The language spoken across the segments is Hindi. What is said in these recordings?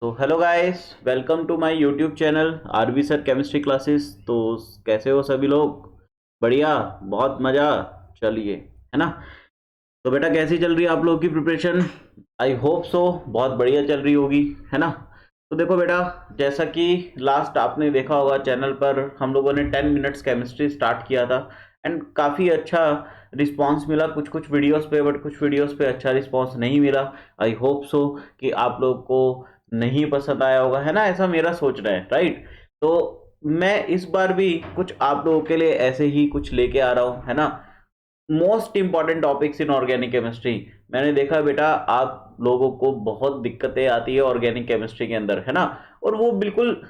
तो hello guys, welcome to my YouTube channel RV sir chemistry classes. तो कैसे हो सभी लोग? बढ़िया, बहुत मज़ा। चलिए, है ना। तो बेटा, कैसी चल रही है आप लोगों की प्रिपरेशन? आई होप सो बहुत बढ़िया चल रही होगी, है ना। तो देखो बेटा, जैसा कि लास्ट आपने देखा होगा चैनल पर, हम लोगों ने 10 मिनट्स केमिस्ट्री स्टार्ट किया था एंड काफ़ी अच्छा रिस्पांस मिला कुछ कुछ वीडियोस पे, बट कुछ वीडियोस पे अच्छा रिस्पांस नहीं मिला। आई होप सो कि आप लोग को नहीं पसंद आया होगा, है ना, ऐसा मेरा सोचना है, राइट। तो मैं इस बार भी कुछ आप लोगों के लिए ऐसे ही कुछ लेके आ रहा हूँ, है ना। Most important topics in organic chemistry. मैंने देखा बेटा, आप लोगों को बहुत दिक्कतें आती है ऑर्गेनिक केमिस्ट्री के अंदर, है ना। और वो बिल्कुल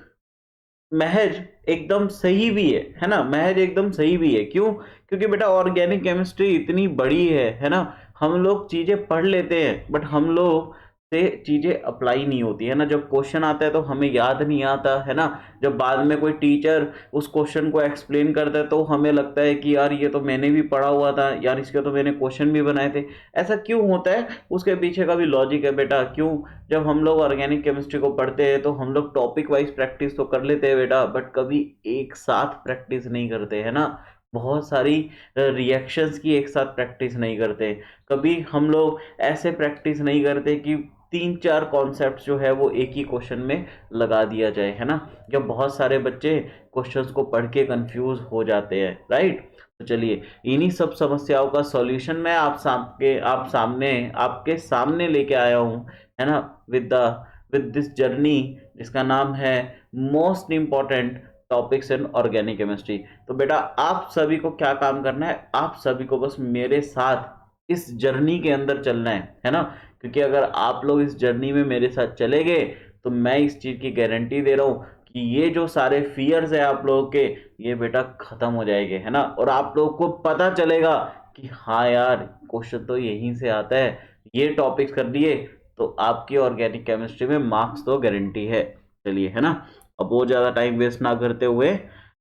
महज एकदम सही भी है ना, महज एकदम सही भी है। क्यों? क्योंकि बेटा ऑर्गेनिक केमिस्ट्री इतनी बड़ी है ना। हम लोग चीजें पढ़ लेते हैं बट हम लोग से चीजें अप्लाई नहीं होती है ना। जब क्वेश्चन आता है तो हमें याद नहीं आता, है ना। जब बाद में कोई टीचर उस क्वेश्चन को एक्सप्लेन करता है तो हमें लगता है कि यार ये तो मैंने भी पढ़ा हुआ था, यार इसके तो मैंने क्वेश्चन भी बनाए थे। ऐसा क्यों होता है? उसके पीछे का भी लॉजिक है बेटा। क्यों? जब हम लोग ऑर्गेनिक केमिस्ट्री को पढ़ते हैं तो हम लोग टॉपिक वाइज प्रैक्टिस तो कर लेते हैं बेटा, बट कभी एक साथ प्रैक्टिस नहीं करते, है ना। बहुत सारी रिएक्शंस की एक साथ प्रैक्टिस नहीं करते। कभी हम लोग ऐसे प्रैक्टिस नहीं करते कि तीन चार कॉन्सेप्ट जो है वो एक ही क्वेश्चन में लगा दिया जाए, है ना। जब बहुत सारे बच्चे क्वेश्चंस को पढ़ के कंफ्यूज हो जाते हैं, राइट। तो चलिए, इन्हीं सब समस्याओं का सॉल्यूशन मैं आपके सामने लेके आया हूँ, है ना। With the with this journey जिसका नाम है most important topics in organic chemistry. तो बेटा, आप सभी को क्या काम करना है? आप सभी को बस मेरे साथ इस जर्नी के अंदर चलना है ना। क्योंकि अगर आप लोग इस जर्नी में मेरे साथ चले गए तो मैं इस चीज की गारंटी दे रहा हूँ कि ये जो सारे फियर्स है आप लोगों के, ये बेटा खत्म हो जाएंगे, है ना। और आप लोगों को पता चलेगा कि हाँ यार, क्वेश्चन तो यहीं से आता है, ये टॉपिक्स कर दिए तो आपकी ऑर्गेनिक केमिस्ट्री में मार्क्स तो गारंटी है। चलिए, है ना। अब वो ज्यादा टाइम वेस्ट ना करते हुए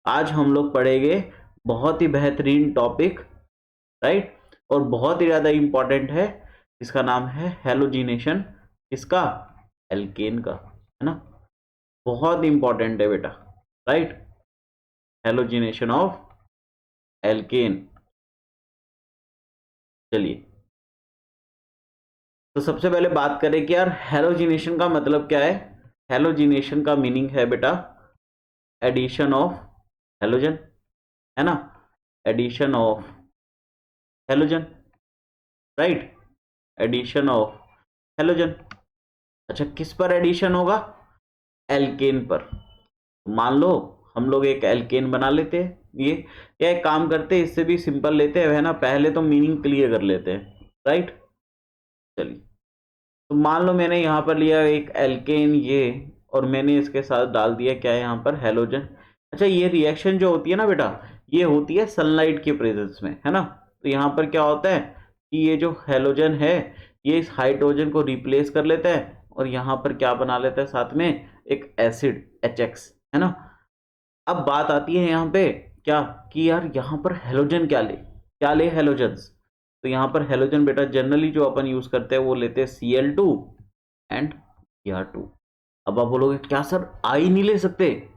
आज हम लोग पढ़ेंगे बहुत ही बेहतरीन टॉपिक, राइट। और बहुत ही ज्यादा इंपॉर्टेंट है। इसका नाम है हेलोजिनेशन। किसका? एल्केन का, है ना। बहुत इंपॉर्टेंट है बेटा, राइट। Halogenation of alkene. चलिए, तो सबसे पहले बात करें कि यार हेलोजिनेशन का मतलब क्या है। हेलोजिनेशन का मीनिंग है बेटा एडिशन ऑफ हेलोजन, है ना। Addition of halogen, right. Addition of halogen. अच्छा, किस पर एडिशन होगा? एल्केन पर। मान लो हम लोग एक एल्केन बना लेते हैं, ये या एक काम करते हैं, इससे भी सिंपल लेते हैं, है ना। पहले तो मीनिंग क्लियर कर लेते हैं, राइट। चलिए, तो मान लो मैंने यहाँ पर लिया एक एल्केन ये, और मैंने इसके साथ डाल दिया क्या है यहाँ पर? हेलोजन। अच्छा, ये रिएक्शन जो होती है ना बेटा, ये होती है सनलाइट के प्रेजेंस में, है ना। तो यहाँ पर क्या होता है कि ये जो हेलोजन है, ये इस हाइड्रोजन को रिप्लेस कर लेता है और यहाँ पर क्या बना लेता है साथ में? एक एसिड HX, है ना। अब बात आती है यहाँ पे क्या, कि यार यहाँ पर हेलोजन क्या ले हेलोजन्स। तो यहाँ पर हेलोजन बेटा जनरली जो अपन यूज करते हैं वो लेते हैं Cl2 एंड Br2। अब आप बोलोगे क्या सर, आई नहीं ले सकते?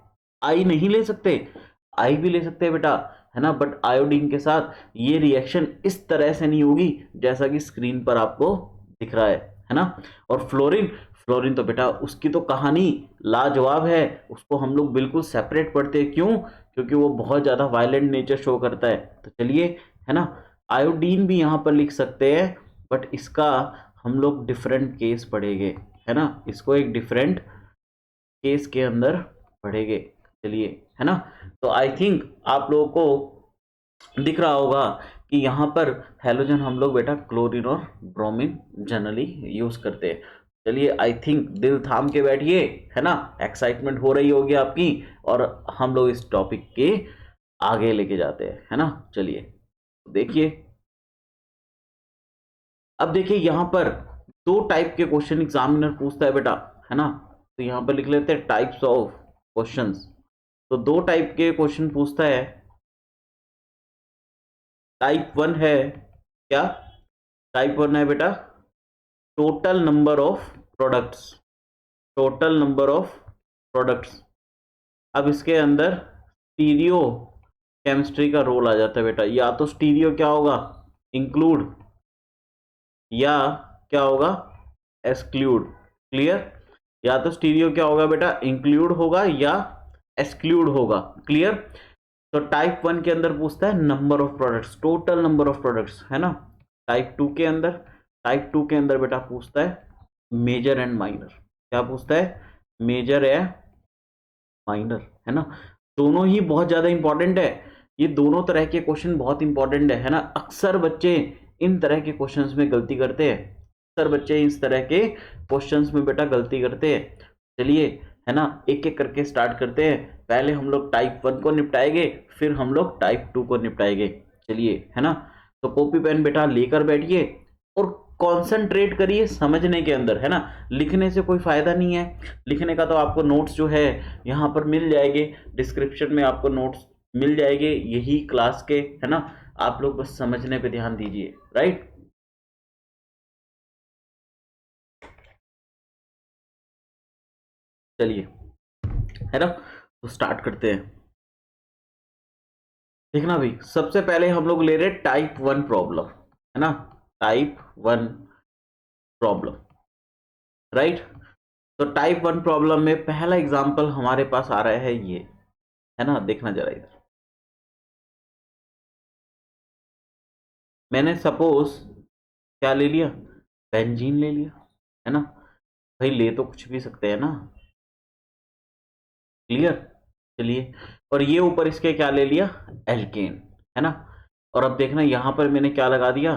आई नहीं ले सकते, आई भी ले सकते हैं बेटा, है ना। बट आयोडीन के साथ ये रिएक्शन इस तरह से नहीं होगी जैसा कि स्क्रीन पर आपको दिख रहा है ना। और फ्लोरीन, फ्लोरीन तो बेटा उसकी तो कहानी लाजवाब है। उसको हम लोग बिल्कुल सेपरेट पढ़ते हैं। क्यों? क्योंकि वो बहुत ज्यादा वायलेंट नेचर शो करता है। तो चलिए, है ना। आयोडीन भी यहाँ पर लिख सकते हैं, बट इसका हम लोग डिफरेंट केस पढ़ेंगे, है ना। इसको एक डिफरेंट केस के अंदर पढ़ेंगे। चलिए, है ना। तो आई थिंक आप लोगों को दिख रहा होगा कि यहाँ पर हेलोजन हम लोग बेटा क्लोरीन और ब्रोमीन जनरली यूज करते हैं। चलिए, आई थिंक दिल थाम के बैठिए, है ना। एक्साइटमेंट हो रही होगी आपकी, और हम लोग इस टॉपिक के आगे लेके जाते हैं, है ना। चलिए, देखिए, अब देखिए यहाँ पर दो टाइप के क्वेश्चन एग्जामिनर पूछता है बेटा, है ना। तो यहाँ पर लिख लेते हैं टाइप्स ऑफ क्वेश्चंस। तो दो टाइप के क्वेश्चन पूछता है। टाइप वन है क्या? टाइप वन है बेटा total number of products. Total number of products. अब इसके अंदर स्टीरियो केमिस्ट्री का रोल आ जाता है बेटा, या तो स्टीरियो क्या होगा, इंक्लूड, या क्या होगा, एक्सक्लूड। क्लियर? या तो स्टीरियो क्या होगा बेटा, इंक्लूड होगा या एक्सक्लूड होगा। क्लियर? तो टाइप 1 के अंदर पूछता है number of products, total number of products, है ना। टाइप 2 के अंदर बेटा पूछता है मेजर एंड माइनर। क्या पूछता है, मेजर या माइनर, है ना। दोनों ही बहुत ज्यादा इंपॉर्टेंट है, ये दोनों तरह के क्वेश्चन बहुत इंपॉर्टेंट है ना। अक्सर बच्चे इन तरह के क्वेश्चंस में गलती करते हैं, अक्सर बच्चे इस तरह के क्वेश्चंस में बेटा गलती करते हैं। चलिए, है ना, एक एक करके स्टार्ट करते हैं। पहले हम लोग टाइप 1 को निपटाएंगे, फिर हम लोग टाइप 2 को निपटाएंगे। चलिए, है ना। तो कॉपी पेन बेटा लेकर बैठिए और कंसंट्रेट करिए समझने के अंदर, है ना। लिखने से कोई फायदा नहीं है, लिखने का तो आपको नोट्स जो है यहाँ पर मिल जाएंगे, डिस्क्रिप्शन में आपको नोट्स मिल जाएंगे यही क्लास के, है ना। आप लोग बस समझने पे ध्यान दीजिए, राइट। चलिए, है ना, तो स्टार्ट करते हैं। देखना भाई, सबसे पहले हम लोग ले रहे टाइप 1 प्रॉब्लम, है ना, टाइप 1 प्रॉब्लम, राइट। तो टाइप 1 प्रॉब्लम में पहला एग्जांपल हमारे पास आ रहा है ये, है ना। देखना जरा इधर, मैंने सपोज क्या ले लिया, बेंजीन ले लिया, है ना। भाई ले तो कुछ भी सकते हैं ना। क्लियर? चलिए, और ये ऊपर इसके क्या ले लिया, एल्केन, है ना। और अब देखना यहां पर मैंने क्या लगा दिया,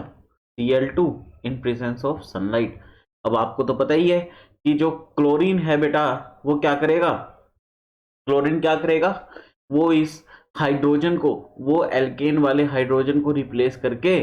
Cl2 in presence of sunlight. अब आपको तो पता ही है कि जो क्लोरीन है बेटा वो क्या करेगा, क्लोरीन क्या करेगा, वो इस हाइड्रोजन को, वो एल्केन वाले हाइड्रोजन को रिप्लेस करके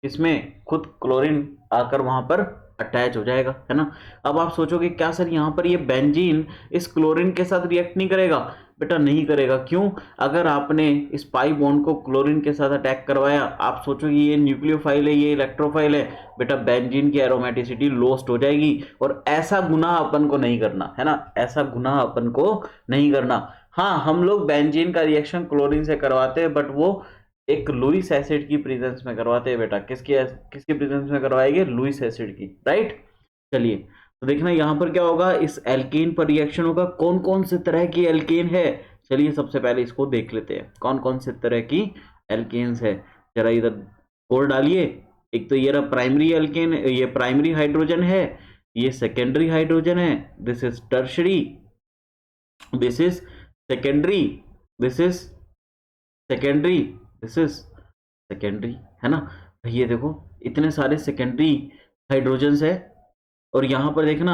इसमें खुद क्लोरीन आकर वहां पर अटैच हो जाएगा, है ना। अब आप सोचोगे क्या सर यहाँ पर ये बेंजीन इस क्लोरीन के साथ रिएक्ट नहीं करेगा, बेटा नहीं करेगा। क्यों? अगर आपने इस पाई बॉन्ड को क्लोरीन के साथ अटैक करवाया, आप सोचोगे ये न्यूक्लियोफाइल है, ये इलेक्ट्रोफाइल है, बेटा बेंजीन की एरोमेटिसिटी लॉस्ट हो जाएगी। और ऐसा गुनाह अपन को नहीं करना, है ना, ऐसा गुनाह अपन को नहीं करना। हाँ, हम लोग बेंजीन का रिएक्शन क्लोरीन से करवाते हैं, बट वो एक लुइस एसिड की प्रेजेंस में करवाते हैं बेटा। किसकी किसकी प्रेजेंस में करवाएंगे, लुइस एसिड की, राइट। चलिए, तो देखना यहाँ पर क्या होगा, इस एल्केन पर रिएक्शन होगा। कौन कौन से तरह की एल्केन है, चलिए सबसे पहले इसको देख लेते हैं, कौन कौन से तरह की एल्केन्स है। जरा इधर और डालिए। एक तो ये रहा प्राइमरी एल्केन, ये प्राइमरी हाइड्रोजन है, ये सेकेंडरी हाइड्रोजन है, this is tertiary, this is secondary, this is secondary, this is secondary, है ना। ये देखो इतने सारे सेकेंडरी हाइड्रोजन्स है, और यहां पर देखना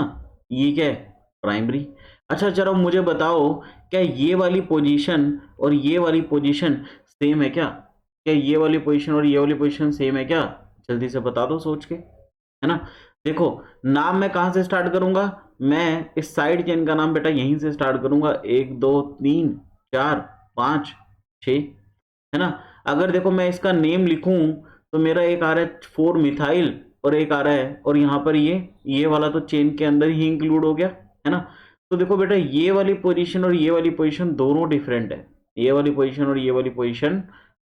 ये क्या है, प्राइमरी। अच्छा चलो मुझे बताओ, क्या ये वाली पोजीशन और ये वाली पोजीशन सेम है क्या, क्या ये वाली पोजीशन और ये वाली पोजीशन सेम है क्या, जल्दी से बता दो सोच के, है ना। देखो, नाम मैं कहां से स्टार्ट करूंगा, मैं इस साइड चेन का नाम बेटा यहीं से स्टार्ट करूंगा, 1 2 3 4 5 6, है ना। अगर देखो मैं इसका नेम लिखूं तो मेरा एक आ रहा है 4 मिथाइल और एक आ रहा है, और यहाँ पर ये वाला तो चेन के अंदर ही इंक्लूड हो गया, है ना। तो देखो बेटा ये वाली पोजीशन और ये वाली पोजीशन दोनों डिफरेंट है, ये वाली पोजीशन और ये वाली पोजीशन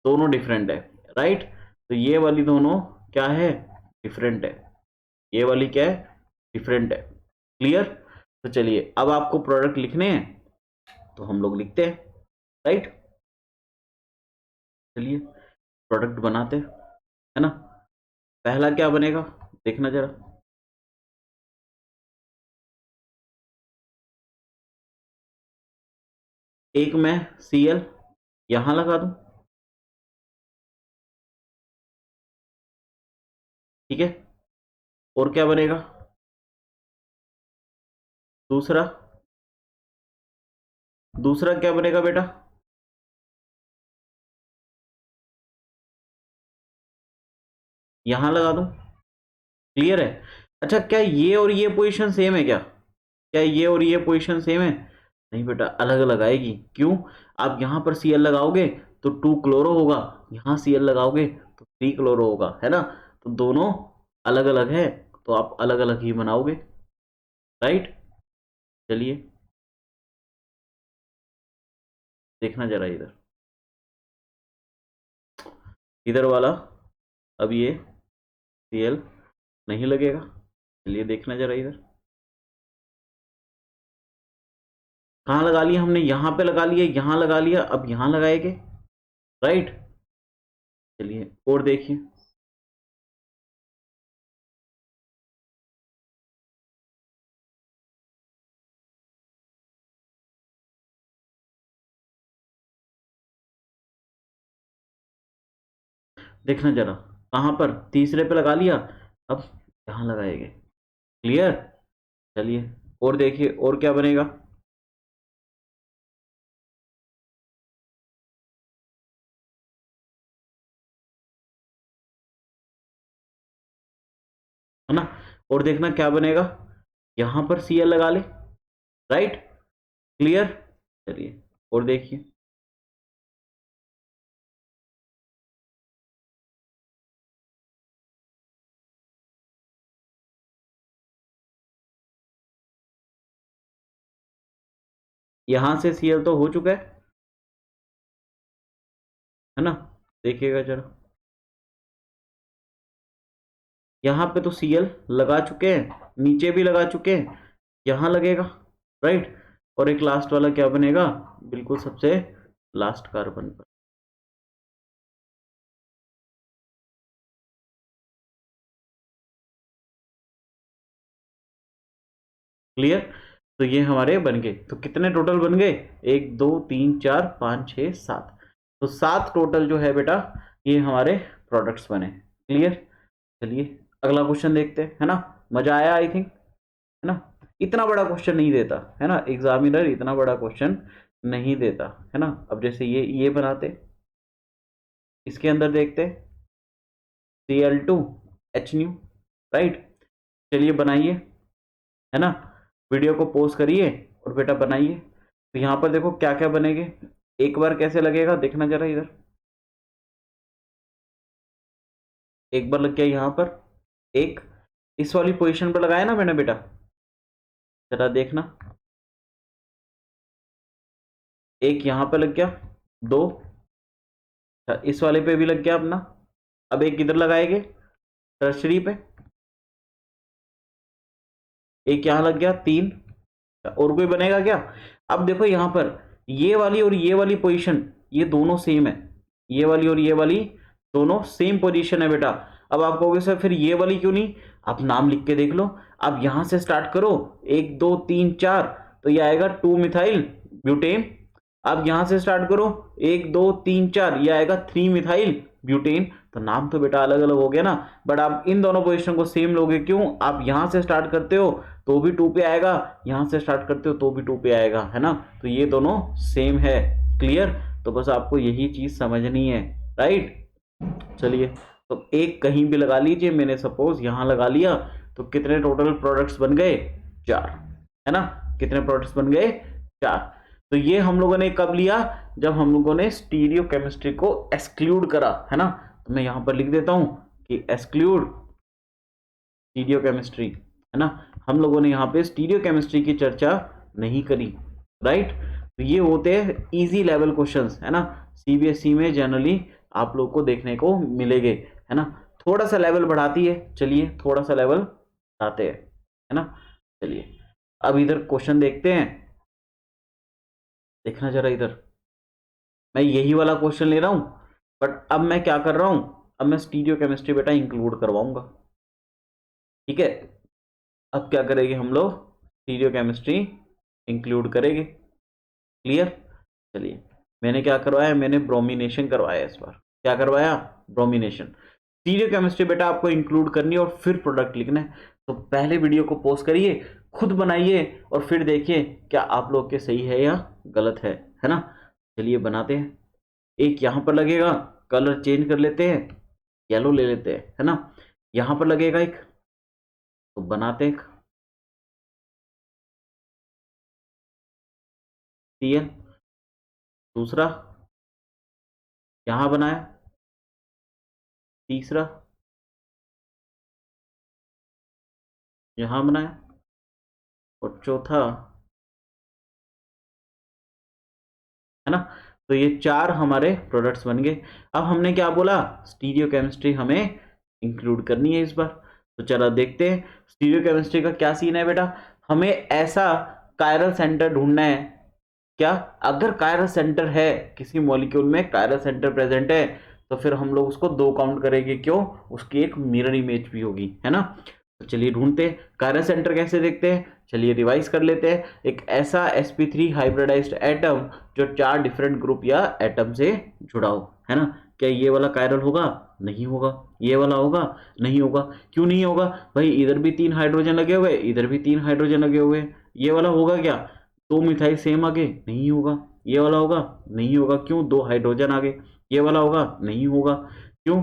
दोनों डिफरेंट है, राइट। तो ये वाली दोनों क्या है, डिफरेंट है, ये वाली क्या है, डिफरेंट है। क्लियर? तो चलिए अब आपको प्रोडक्ट लिखने हैं तो हम लोग लिखते हैं, राइट। चलिए प्रोडक्ट बनाते हैं, है ना। पहला क्या बनेगा, देखना जरा, एक मैं Cl यहां लगा दूं, ठीक है। और क्या बनेगा, दूसरा, दूसरा क्या बनेगा बेटा, यहां लगा दूं। क्लियर है? अच्छा क्या ये और ये पोजीशन सेम है क्या, क्या ये और ये पोजीशन सेम है, नहीं बेटा अलग अलग आएगी। क्यों? आप यहां पर Cl लगाओगे तो 2 क्लोरो होगा, यहां Cl लगाओगे तो 3 क्लोरो होगा, है ना। तो दोनों अलग अलग है, तो आप अलग अलग ही बनाओगे, राइट। चलिए देखना जरा इधर, इधर वाला, अब ये Cl नहीं लगेगा। चलिए देखना जरा इधर, कहाँ लगा लिया हमने, यहाँ पे लगा लिया, यहाँ लगा लिया, अब यहाँ लगाएंगे, राइट। चलिए और देखिए, देखना जरा, कहाँ पर, तीसरे पे लगा लिया, अब यहाँ लगाएंगे, क्लियर। चलिए और देखिए और क्या बनेगा, है ना। और देखना क्या बनेगा, यहां पर Cl लगा ले, राइट, क्लियर। चलिए और देखिए, यहां से Cl तो हो चुका है ना, देखिएगा जरा, यहाँ पे तो Cl लगा चुके हैं, नीचे भी लगा चुके हैं, यहाँ लगेगा, राइट। और एक लास्ट वाला क्या बनेगा, बिल्कुल सबसे लास्ट कार्बन पर, क्लियर। तो ये हमारे बन गए, तो कितने टोटल बन गए, 1 2 3 4 5 6 7, तो 7 टोटल जो है बेटा ये हमारे प्रोडक्ट्स बने, क्लियर। चलिए अगला क्वेश्चन देखते हैं, है ना। मजा आया आई थिंक, है ना। इतना बड़ा क्वेश्चन नहीं देता है ना एग्जामिनर, इतना बड़ा क्वेश्चन नहीं देता है ना। अब जैसे ये बनाते, इसके अंदर देखते Cl2 H, राइट। चलिए बनाइए, है ना, वीडियो को पॉज करिए और बेटा बनाइए। तो यहाँ पर देखो क्या क्या बनेंगे, एक बार कैसे लगेगा देखना जरा इधर, एक बार लग गया यहाँ पर, एक इस वाली पोजीशन पर लगाया ना मैंने बेटा, जरा देखना, एक यहाँ पे लग गया, दो, अच्छा, इस वाले पे भी लग गया अपना, अब एक इधर लगाएंगे टर्शरी पे, एक यहाँ लग गया, तीन, और कोई बनेगा क्या। अब देखो यहाँ पर ये वाली और ये वाली पोजीशन ये दोनों सेम है, ये वाली और ये वाली दोनों सेम पोजीशन है बेटा। अब आप कहोगे सर फिर ये वाली क्यों नहीं, आप नाम लिख के देख लो, अब यहां से स्टार्ट करो, 1 2 3 4, तो ये आएगा 2 मिथाइल ब्यूटेन। अब यहां से स्टार्ट करो, 1 2 3 4, ये आएगा 3 मिथाइल ब्यूटेन। तो नाम तो बेटा अलग अलग हो गया ना, बट आप इन दोनों पोजिशन को सेम लोगे क्यों, आप यहां से स्टार्ट करते हो तो भी 2 पे आएगा, यहां से स्टार्ट करते हो तो भी 2 पे आएगा, है ना। तो ये दोनों सेम है, क्लियर। तो बस आपको यही चीज समझनी है, राइट। चलिए तो एक कहीं भी लगा लीजिए, मैंने सपोज यहां लगा लिया, तो कितने टोटल प्रोडक्ट्स बन गए, 4, है ना। कितने प्रोडक्ट्स बन गए, 4। तो ये हम लोगों ने कब लिया, जब हम लोगों ने स्टीरियो केमिस्ट्री को एक्सक्लूड करा, है ना। तो मैं यहां पर लिख देता हूं कि एक्सक्लूड स्टीरियो केमिस्ट्री, है ना। हम लोगों ने यहाँ पे स्टीरियो केमिस्ट्री की चर्चा नहीं करी, राइट। तो ये होते हैं इजी लेवल क्वेश्चंस, है ना। सीबीएसई में जनरली आप लोग को देखने को मिलेंगे, है ना। थोड़ा सा लेवल बढ़ाती है, चलिए थोड़ा सा लेवल बढ़ाते हैं, है ना। चलिए अब इधर क्वेश्चन देखते हैं, देखना जरा इधर, मैं यही वाला क्वेश्चन ले रहा हूं, बट अब मैं क्या कर रहा हूं, अब मैं स्टीरियो केमिस्ट्री बेटा इंक्लूड करवाऊंगा, ठीक है। अब क्या करेंगे हम लोग, स्टीरियो केमिस्ट्री इंक्लूड करेंगे, क्लियर। चलिए मैंने क्या करवाया, मैंने ब्रोमिनेशन करवाया इस बार, क्या करवाया, ब्रोमिनेशन। स्टीरियो केमिस्ट्री बेटा आपको इंक्लूड करनी है और फिर प्रोडक्ट लिखना है। तो पहले वीडियो को पॉज करिए, खुद बनाइए और फिर देखिए क्या आप लोग के सही है या गलत है ना। चलिए बनाते हैं, एक यहां पर लगेगा, कलर चेंज कर लेते हैं, येलो ले लेते हैं, है ना। यहां पर लगेगा एक, तो बनाते हैं Cl, दूसरा यहां बनाया, तीसरा यहां बनाया, और चौथा है ना। तो ये 4 हमारे प्रोडक्ट्स बन गए। अब हमने क्या बोला, स्टीरियोकेमिस्ट्री हमें इंक्लूड करनी है इस बार। तो चलो देखते हैं स्टीरियोकेमिस्ट्री का क्या सीन है बेटा। हमें ऐसा कायरल सेंटर ढूंढना है, क्या अगर कायरल सेंटर है किसी मॉलिक्यूल में, कायरल सेंटर प्रेजेंट है, तो फिर हम लोग उसको 2 काउंट करेंगे, क्यों, उसकी एक मिरर इमेज भी होगी, है ना। तो चलिए ढूंढते हैं कायरल सेंटर कैसे देखते हैं। चलिए रिवाइज कर लेते हैं। एक ऐसा sp3 हाइब्रिडाइज्ड एटम जो 4 डिफरेंट ग्रुप या एटम से जुड़ा हो, है ना। क्या ये वाला कायरल होगा? नहीं होगा। ये वाला होगा? नहीं होगा। क्यों नहीं होगा भाई, इधर भी 3 हाइड्रोजन लगे हुए, इधर भी 3 हाइड्रोजन लगे हुए। ये वाला होगा क्या? 2 मिथाइल सेम आगे? नहीं होगा। ये वाला होगा? नहीं होगा। क्यों? 2 हाइड्रोजन आगे। ये वाला होगा? नहीं होगा। क्यों?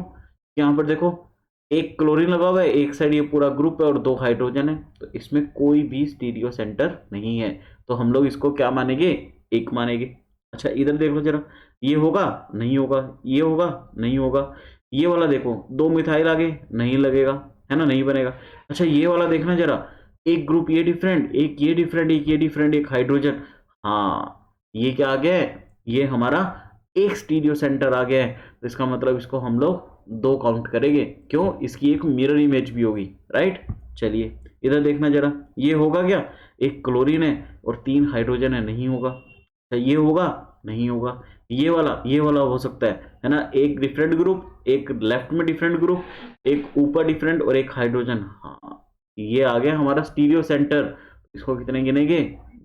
यहाँ पर देखो एक क्लोरीन लगा हुआ है, एक साइड ये पूरा ग्रुप है और 2 हाइड्रोजन है, तो इसमें कोई भी स्टीरियो सेंटर नहीं है। तो हम लोग इसको क्या मानेंगे? एक मानेंगे। अच्छा इधर देख लो जरा, ये होगा? नहीं होगा। ये होगा? नहीं होगा। ये वाला देखो 2 मिथाइल आगे, नहीं लगेगा, है ना, नहीं बनेगा। अच्छा ये वाला देखना जरा, एक ग्रुप ये डिफरेंट, एक ये डिफरेंट, एक ये डिफरेंट, एक हाइड्रोजन, हाँ ये क्या आ गया है, ये हमारा एक स्टीरियो सेंटर आ गया है। तो इसका मतलब इसको हम लोग 2 काउंट करेंगे, क्यों, इसकी एक मिरर इमेज भी होगी, राइट। चलिए इधर देखना जरा, ये होगा क्या? एक क्लोरीन है और 3 हाइड्रोजन है, नहीं होगा। अच्छा ये होगा? नहीं होगा। ये वाला हो सकता है ना, एक डिफरेंट ग्रुप, एक लेफ्ट में डिफरेंट ग्रुप, एक ऊपर डिफरेंट और एक हाइड्रोजन, हाँ ये आ गया हमारा स्टीरियो सेंटर। इसको कितने गिनेंगे?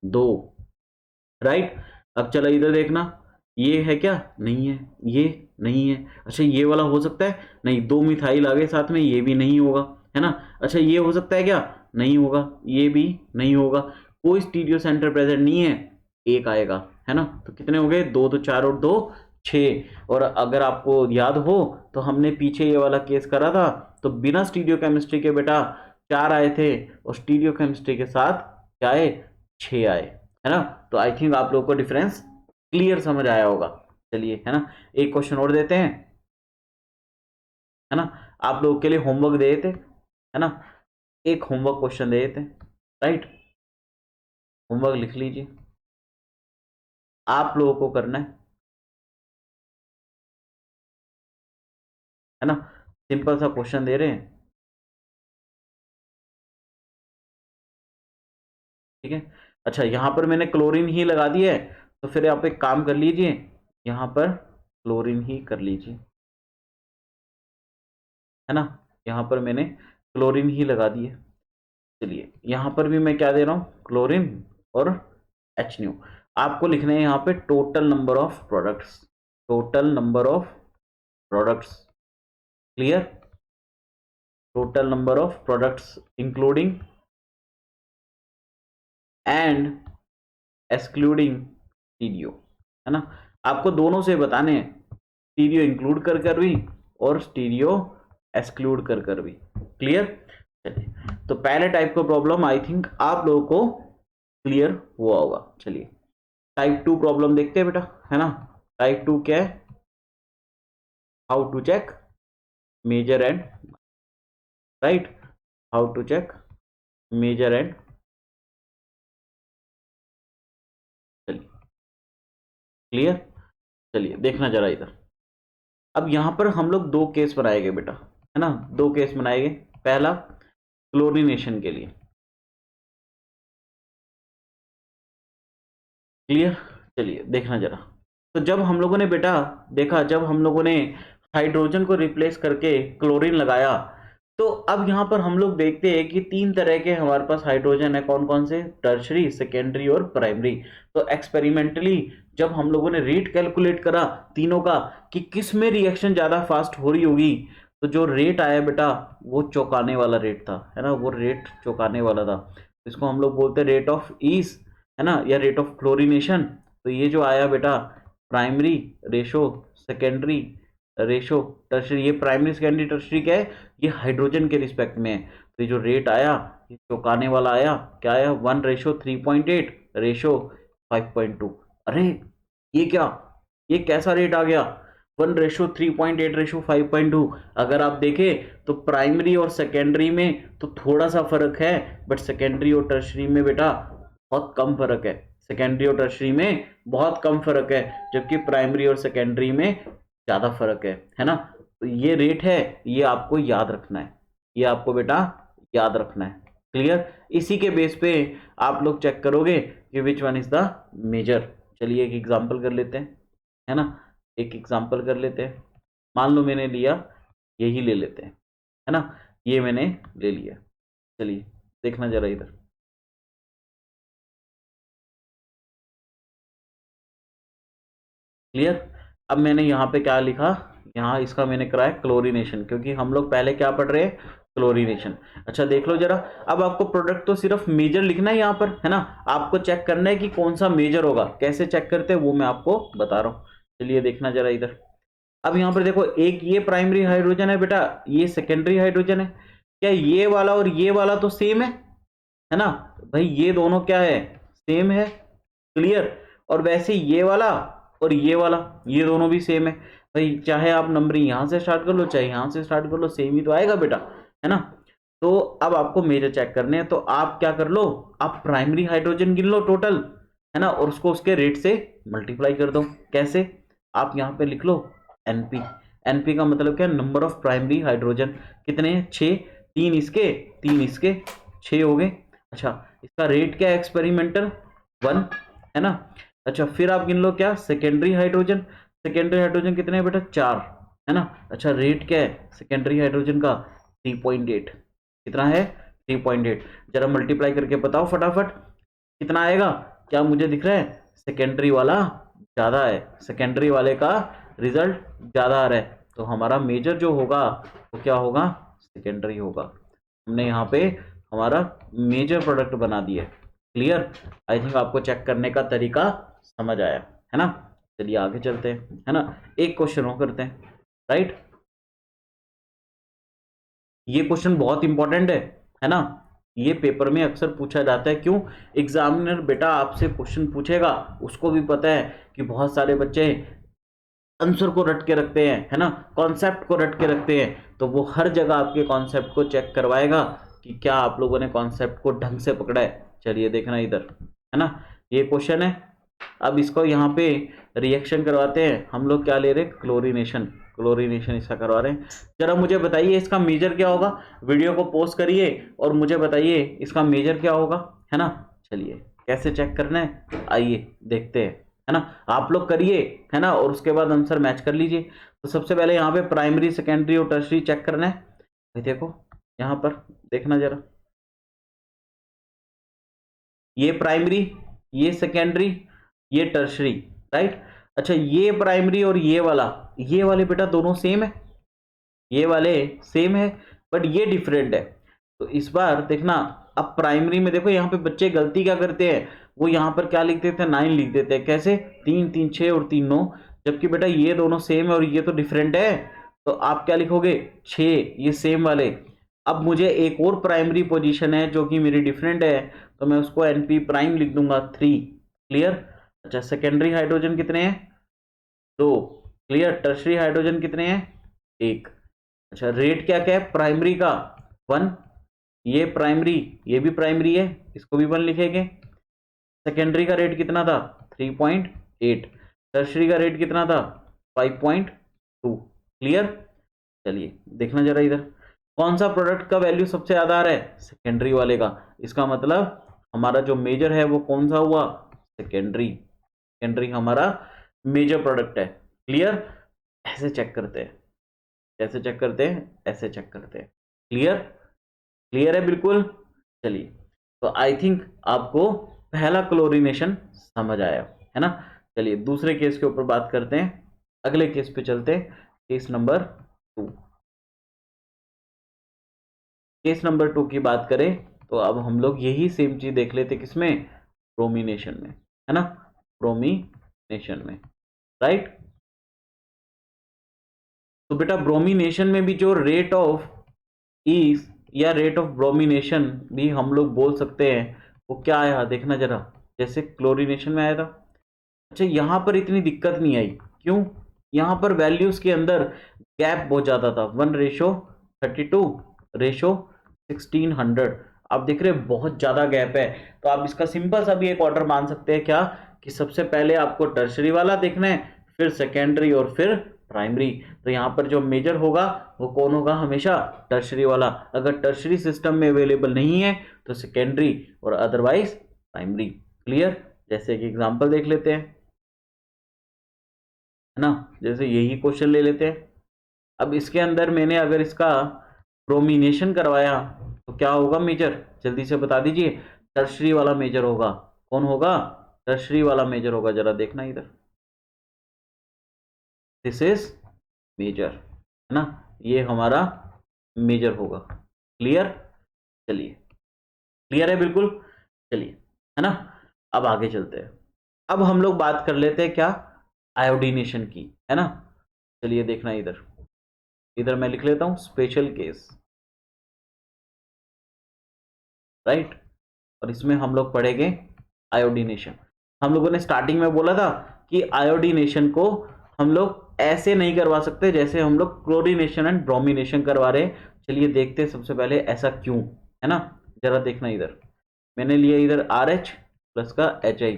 2, राइट। अब चलो इधर देखना, ये है क्या? नहीं है। ये नहीं है। अच्छा ये वाला हो सकता है? नहीं, 2 मिथाइल आ गए साथ में, ये भी नहीं होगा, है ना। अच्छा ये हो सकता है क्या? नहीं होगा। ये भी नहीं होगा। कोई स्टीरियो सेंटर प्रेजेंट नहीं है, एक आएगा, है ना। तो कितने हो गए? 2 तो 4 और 2 6। और अगर आपको याद हो तो हमने पीछे ये वाला केस करा था, तो बिना स्टीरियो केमिस्ट्री के बेटा 4 आए थे और स्टीरियो केमिस्ट्री के साथ क्या आए? 6 आए, है ना। तो आई थिंक आप लोगों को डिफरेंस क्लियर समझ आया होगा। चलिए, है ना, एक क्वेश्चन और देते हैं, है ना। आप लोगों के लिए होमवर्क दे थे, है ना, एक होमवर्क क्वेश्चन दे थे, राइट। होमवर्क लिख लीजिए, आप लोगों को करना है ना। सिंपल सा क्वेश्चन दे रहे हैं, ठीक है। अच्छा यहाँ पर मैंने क्लोरीन ही लगा दिया है, तो फिर आप एक काम कर लीजिए, यहाँ पर क्लोरीन ही कर लीजिए, है ना। यहाँ पर मैंने क्लोरीन ही लगा दिया। चलिए यहाँ पर भी मैं क्या दे रहा हूँ? क्लोरीन और HNO। आपको लिखना है यहाँ पे total number of products, total number of products, clear. Total number of products including and excluding stereo, है ना। आपको दोनों से बताने हैं, स्टीरियो इंक्लूड कर कर भी और स्टीरियो एक्सक्लूड कर कर भी, क्लियर। चलिए तो पहले टाइप का प्रॉब्लम आई थिंक आप लोगों को क्लियर हुआ होगा। चलिए टाइप 2 प्रॉब्लम देखते हैं बेटा, है ना। टाइप 2 क्या है? How to check major and, right, how to check major and. चलिए क्लियर। चलिए देखना जरा इधर। अब यहां पर हम लोग 2 केस बनाएंगे बेटा, है ना, 2 केस बनाएंगे। पहला क्लोरीनेशन के लिए, क्लियर। चलिए देखना जरा। तो जब हम लोगों ने बेटा देखा, जब हम लोगों ने हाइड्रोजन को रिप्लेस करके क्लोरीन लगाया, तो अब यहाँ पर हम लोग देखते हैं कि 3 तरह के हमारे पास हाइड्रोजन है। कौन कौन से? टर्शरी, सेकेंडरी और प्राइमरी। तो एक्सपेरिमेंटली जब हम लोगों ने रेट कैलकुलेट करा तीनों का कि किस में रिएक्शन ज्यादा फास्ट हो रही होगी, तो जो रेट आया बेटा वो चौंकाने वाला रेट था, है ना, वो रेट चौंकाने वाला था। इसको हम लोग बोलते हैं रेट ऑफ ईज, है ना, या रेट ऑफ क्लोरीनेशन। तो ये जो आया बेटा primary ratio, secondary ratio, tertiary. ये प्राइमरी सेकेंडरी टर्शरी क्या है? ये हाइड्रोजन के रिस्पेक्ट में है। तो ये जो रेट आया ये चौंकाने वाला आया, क्या आया? 1:3.8 रेशो 5.2। अरे ये क्या, ये कैसा रेट आ गया? 1:3.8 रेशो 5.2। अगर आप देखें तो प्राइमरी और सेकेंडरी में तो थोड़ा सा फर्क है, बट सेकेंडरी और टर्शरी में बेटा बहुत कम फर्क है। सेकेंडरी और टर्शरी में बहुत कम फर्क है, जबकि प्राइमरी और सेकेंडरी में ज्यादा फर्क है ना। तो ये रेट है, ये आपको याद रखना है, ये आपको बेटा याद रखना है। क्लियर? इसी के बेस पे आप लोग चेक करोगे कि which one is the major. चलिए एक एग्जांपल कर लेते हैं, है ना, एक एग्जांपल कर लेते हैं। मान लो मैंने लिया, यही ले लेते हैं, है ना, ये मैंने ले लिया। चलिए देखना जरा इधर, क्लियर? अब मैंने यहाँ पे क्या लिखा, यहाँ इसका मैंने कराया क्लोरीनेशन, क्योंकि हम लोग पहले क्या पढ़ रहे हैं, क्लोरीनेशन। अच्छा देख लो जरा, अब आपको प्रोडक्ट तो सिर्फ मेजर लिखना है यहाँ पर, है ना, आपको चेक करना है कि कौन सा मेजर होगा। कैसे चेक करते हैं वो मैं आपको बता रहा हूँ। चलिए देखना जरा इधर। अब यहाँ पर देखो, एक ये प्राइमरी हाइड्रोजन है बेटा, ये सेकेंडरी हाइड्रोजन है। क्या ये वाला और ये वाला तो सेम है ना भाई, ये दोनों क्या है, सेम है। क्लियर? और वैसे ये वाला और ये दोनों भी सेम है भाई, चाहे आप नंबरिंग यहां से स्टार्ट कर लो चाहे यहां से स्टार्ट कर लो, सेम ही तो आएगा बेटा, है ना। तो अब आपको मेजर चेक करने हैं, तो आप क्या कर लो, आप प्राइमरी हाइड्रोजन गिन लो टोटल, है ना, और उसको उसके रेट से मल्टीप्लाई कर दो। कैसे? आप यहाँ पे लिख लो एनपी। एनपी का मतलब क्या, नंबर ऑफ प्राइमरी हाइड्रोजन। कितने हैं? 6। 3 इसके 3 इसके 6 हो गए। अच्छा इसका रेट क्या है एक्सपेरिमेंटल? 1, है ना। अच्छा फिर आप गिन लो क्या, सेकेंडरी हाइड्रोजन। सेकेंडरी हाइड्रोजन कितने हैं बेटा? 4, है ना। अच्छा रेट क्या है सेकेंडरी हाइड्रोजन का? 3.8। कितना है? 3.8। जरा मल्टीप्लाई करके बताओ फटाफट कितना आएगा। क्या मुझे दिख रहा है? सेकेंडरी वाला ज्यादा है, सेकेंडरी वाले का रिजल्ट ज्यादा आ रहा है, तो हमारा मेजर जो होगा वो क्या होगा? सेकेंडरी होगा। हमने यहाँ पे हमारा मेजर प्रोडक्ट बना दिया। क्लियर? आई थिंक आपको चेक करने का तरीका समझ आया, है ना। चलिए आगे चलते हैं, है ना, एक क्वेश्चन और करते हैं, राइट। ये क्वेश्चन बहुत इंपॉर्टेंट है ना, ये पेपर में अक्सर पूछा जाता है। क्यों? एग्जामिनर बेटा आपसे क्वेश्चन पूछेगा, उसको भी पता है कि बहुत सारे बच्चे आंसर को रट के रखते हैं, है ना, कॉन्सेप्ट को रट के रखते हैं, तो वो हर जगह आपके कॉन्सेप्ट को चेक करवाएगा कि क्या आप लोगों ने कॉन्सेप्ट को ढंग से पकड़ा है। चलिए देखना इधर, है ना, ये क्वेश्चन है। अब इसको यहाँ पे रिएक्शन करवाते हैं हम लोग, क्या ले रहे हैं? क्लोरीनेशन। क्लोरीनेशन इसका करवा रहे हैं। जरा मुझे बताइए इसका मेजर क्या होगा। वीडियो को पॉज करिए और मुझे बताइए इसका मेजर क्या होगा, है ना। चलिए कैसे चेक करना है आइए देखते हैं, है ना, आप लोग करिए, है ना, और उसके बाद आंसर मैच कर लीजिए। तो सबसे पहले यहाँ पे प्राइमरी सेकेंडरी और टर्शरी चेक करना है भाई। देखो यहाँ पर देखना जरा, ये प्राइमरी, ये सेकेंडरी, ये टर्शरी, राइट। अच्छा ये प्राइमरी और ये वाले बेटा दोनों सेम है, ये वाले सेम है, बट ये डिफरेंट है। तो इस बार देखना, अब प्राइमरी में देखो यहाँ पे बच्चे गलती क्या करते हैं, वो यहाँ पर क्या लिख देते हैं? 9 लिख देते हैं। कैसे? 3 3 6 और 3 9, जबकि बेटा ये दोनों सेम है और ये तो डिफरेंट है। तो आप क्या लिखोगे? 6, ये सेम वाले। अब मुझे एक और प्राइमरी पोजीशन है जो कि मेरी डिफरेंट है, तो मैं उसको एनपी प्राइम लिख दूंगा 3। क्लियर? अच्छा सेकेंडरी हाइड्रोजन कितने हैं? 2। क्लियर? टर्शरी हाइड्रोजन कितने हैं? 1। अच्छा रेट क्या क्या है प्राइमरी का? 1। ये प्राइमरी, ये भी प्राइमरी है, इसको भी 1 लिखेंगे। सेकेंडरी का रेट कितना था? 3.8। टर्शरी का रेट कितना था? 5.2। क्लियर? चलिए देखना जरा इधर, कौन सा प्रोडक्ट का वैल्यू सबसे ज्यादा आ रहा है? सेकेंडरी वाले का। इसका मतलब हमारा जो मेजर है वो कौन सा हुआ? सेकेंडरी। सेकेंडरी हमारा मेजर प्रोडक्ट है। क्लियर? ऐसे चेक करते हैं, कैसे चेक करते हैं? ऐसे चेक करते हैं। क्लियर? क्लियर है बिल्कुल। चलिए तो आई थिंक आपको पहला क्लोरीनेशन समझ आया, है ना। चलिए दूसरे केस के ऊपर बात करते हैं, अगले केस पे चलते हैं। Case number 2। केस नंबर 2 की बात करें तो अब हम लोग यही सेम चीज देख लेते किसमें? ब्रोमिनेशन में, है ना, ब्रोमिनेशन में, राइट। तो बेटा ब्रोमिनेशन में भी जो रेट ऑफ ईज या रेट ऑफ ब्रोमिनेशन भी हम लोग बोल सकते हैं, वो क्या आया देखना जरा, जैसे क्लोरीनेशन में आया था। अच्छा यहाँ पर इतनी दिक्कत नहीं आई, क्यों? यहाँ पर वैल्यूज के अंदर गैप बहुत ज्यादा था, 1:32 रेशो 1600। आप देख रहे हैं बहुत ज्यादा गैप है। तो आप इसका सिंपल सा भी एक ऑर्डर मान सकते हैं क्या, कि सबसे पहले आपको टर्शरी वाला देखना है, फिर सेकेंडरी और फिर प्राइमरी। तो यहाँ पर जो मेजर होगा वो कौन होगा, हमेशा टर्शरी वाला। अगर टर्शरी सिस्टम में अवेलेबल नहीं है तो सेकेंडरी और अदरवाइज प्राइमरी। क्लियर? जैसे कि एग्जांपल देख लेते हैं, है ना, जैसे यही क्वेश्चन ले लेते हैं। अब इसके अंदर मैंने अगर इसका ब्रोमिनेशन करवाया तो क्या होगा मेजर, जल्दी से बता दीजिए। टर्शरी वाला मेजर होगा। कौन होगा? टर्शरी वाला मेजर होगा। जरा देखना इधर, दिस इज मेजर, है ना, ये हमारा मेजर होगा। क्लियर? चलिए, क्लियर है बिल्कुल। चलिए, है ना, अब आगे चलते हैं। अब हम लोग बात कर लेते हैं क्या, आयोडीनेशन की, है ना। चलिए देखना इधर, इधर मैं लिख लेता हूं स्पेशल केस, राइट। और इसमें हम लोग पढ़ेंगे आयोडीनेशन। हम लोगों ने स्टार्टिंग में बोला था कि आयोडीनेशन को हम लोग ऐसे नहीं करवा सकते जैसे हम लोग क्लोरीनेशन एंड ब्रोमिनेशन करवा रहे हैं। चलिए देखते हैं सबसे पहले ऐसा क्यों, है ना। जरा देखना इधर, मैंने लिया इधर RH प्लस का HI।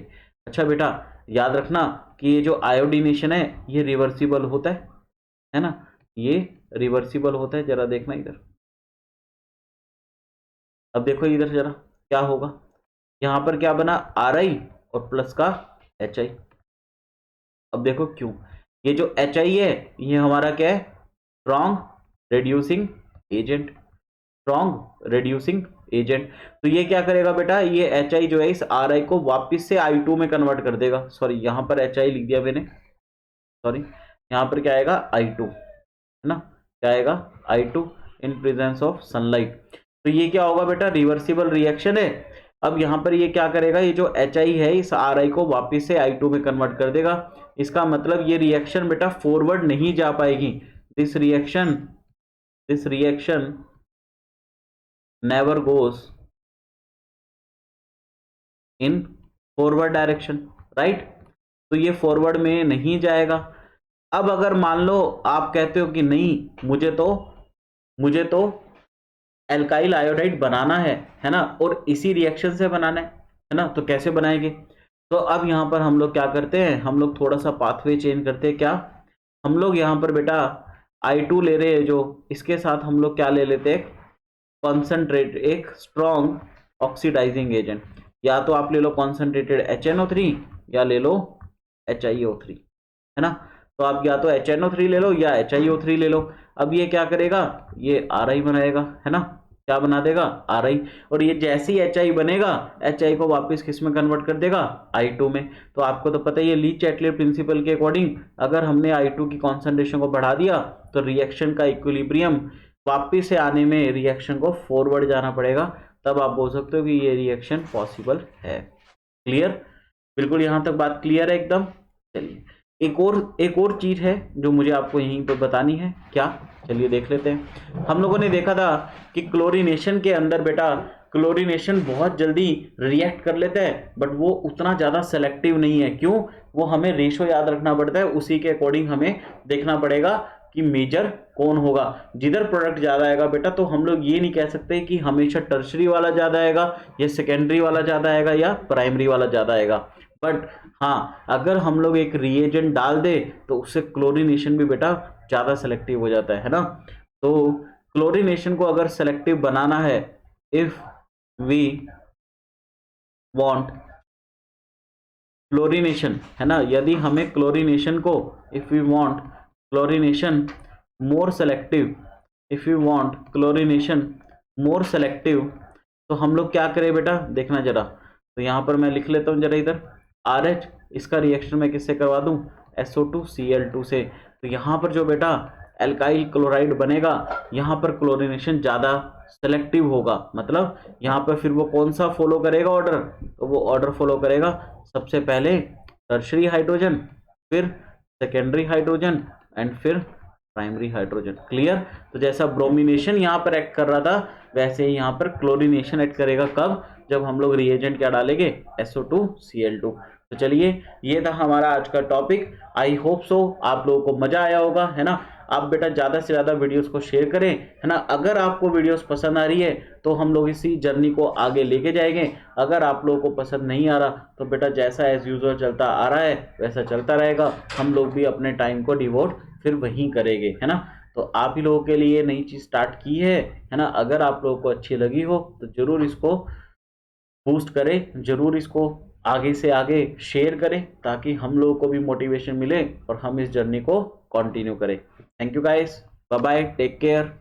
अच्छा बेटा, याद रखना कि ये जो आयोडीनेशन है ये रिवर्सिबल होता है ना, ये रिवर्सिबल होता है। जरा देखना इधर, अब देखो इधर जरा क्या होगा, यहां पर क्या बना, RI और प्लस का HI। अब देखो क्यों, ये जो HI है ये हमारा क्या है, strong reducing agent, strong reducing agent. तो ये क्या करेगा बेटा, ये HI जो है इस RI को वापस से I2 में कन्वर्ट कर देगा। सॉरी, यहां पर HI लिख दिया मैंने, सॉरी, यहां पर क्या आएगा I2, है ना, क्या आएगा I2 in presence of sunlight. तो ये क्या होगा बेटा, रिवर्सिबल रिएक्शन है। अब यहां पर ये क्या करेगा, ये जो HI है इस RI को वापस से I2 में कन्वर्ट कर देगा। इसका मतलब ये रिएक्शन बेटा फॉरवर्ड नहीं जा पाएगी। This reaction never goes in forward direction, right. तो ये फॉरवर्ड में नहीं जाएगा। अब अगर मान लो आप कहते हो कि नहीं, मुझे तो एल्काइल आयोडाइड बनाना है ना, और इसी रिएक्शन से बनाना है ना, तो कैसे बनाएंगे। तो अब यहां पर हम लोग क्या करते हैं, हम लोग थोड़ा सा पाथवे चेंज करते हैं। क्या, हम लोग यहां पर बेटा I2 ले रहे हैं जो, इसके साथ हम लोग क्या ले लेते हैं, कॉन्सेंट्रेट, एक स्ट्रॉन्ग ऑक्सीडाइजिंग एजेंट। या तो आप ले लो कॉन्सेंट्रेटेड HNO3 या ले लो HiO3, है ना। तो आप या तो HNO3 ले लो या HiO3 ले लो। अब ये क्या करेगा, ये RI बनाएगा, है ना, क्या बना देगा, RI। और ये जैसे ही HI बनेगा, HI को वापस किस में कन्वर्ट कर देगा, I2 में। तो आपको तो पता ही है ली चैटले प्रिंसिपल के अकॉर्डिंग, अगर हमने I2 की कॉन्सेंट्रेशन को बढ़ा दिया तो रिएक्शन का इक्विलिब्रियम वापिस से आने में रिएक्शन को फॉरवर्ड जाना पड़ेगा, तब आप बोल सकते हो कि ये रिएक्शन पॉसिबल है। क्लियर? बिल्कुल, यहां तक बात क्लियर है एकदम। चलिए, एक और चीज है जो मुझे आपको यहीं पर बतानी है। क्या, चलिए देख लेते हैं। हम लोगों ने देखा था कि क्लोरीनेशन के अंदर बेटा, क्लोरीनेशन बहुत जल्दी रिएक्ट कर लेता है, बट वो उतना ज्यादा सेलेक्टिव नहीं है। क्यों? वो हमें रेशो याद रखना पड़ता है, उसी के अकॉर्डिंग हमें देखना पड़ेगा कि मेजर कौन होगा। जिधर प्रोडक्ट ज्यादा आएगा बेटा, तो हम लोग ये नहीं कह सकते कि हमेशा टर्शरी वाला ज्यादा आएगा या सेकेंडरी वाला ज्यादा आएगा या प्राइमरी वाला ज्यादा आएगा। बट हाँ, अगर हम लोग एक रिएजेंट डाल दे तो उससे क्लोरीनेशन भी बेटा ज्यादा सेलेक्टिव हो जाता है ना। तो क्लोरीनेशन को अगर सेलेक्टिव बनाना है, इफ वी वांट क्लोरीनेशन, है ना, यदि हमें क्लोरीनेशन को, if we want chlorination more selective, if you want chlorination more selective, तो हम लोग क्या करें बेटा, देखना जरा। तो यहां पर मैं लिख लेता हूं जरा इधर, RH, इसका रिएक्शन मैं किससे करवा दूं, SO2Cl2 से। तो यहां पर जो बेटा एल्काइल क्लोराइड बनेगा, यहां पर क्लोरीनेशन ज्यादा सेलेक्टिव होगा। मतलब यहां पर फिर वो कौन सा फॉलो करेगा ऑर्डर, तो वो ऑर्डर फॉलो करेगा सबसे पहले टर्शरी हाइड्रोजन, फिर सेकेंडरी हाइड्रोजन एंड फिर प्राइमरी हाइड्रोजन। क्लियर? तो जैसा ब्रोमिनेशन यहाँ पर एक्ट कर रहा था, वैसे ही यहाँ पर क्लोरीनेशन एक्ट करेगा। कब? जब हम लोग रिएजेंट क्या डालेंगे, SO2Cl2। तो चलिए, ये था हमारा आज का टॉपिक। आई होप सो आप लोगों को मजा आया होगा, है ना। आप बेटा ज़्यादा से ज़्यादा वीडियोस को शेयर करें, है ना। अगर आपको वीडियोस पसंद आ रही है तो हम लोग इसी जर्नी को आगे लेके जाएंगे। अगर आप लोगों को पसंद नहीं आ रहा तो बेटा जैसा एज यूजुअल चलता आ रहा है वैसा चलता रहेगा, हम लोग भी अपने टाइम को डिवोट फिर वहीं करेंगे, है ना। तो आप ही लोगों के लिए नई चीज़ स्टार्ट की है ना। अगर आप लोगों को अच्छी लगी हो तो जरूर इसको बूस्ट करें, जरूर इसको आगे से आगे शेयर करें ताकि हम लोगों को भी मोटिवेशन मिले और हम इस जर्नी को कंटिन्यू करें। Thank you guys, bye bye, take care.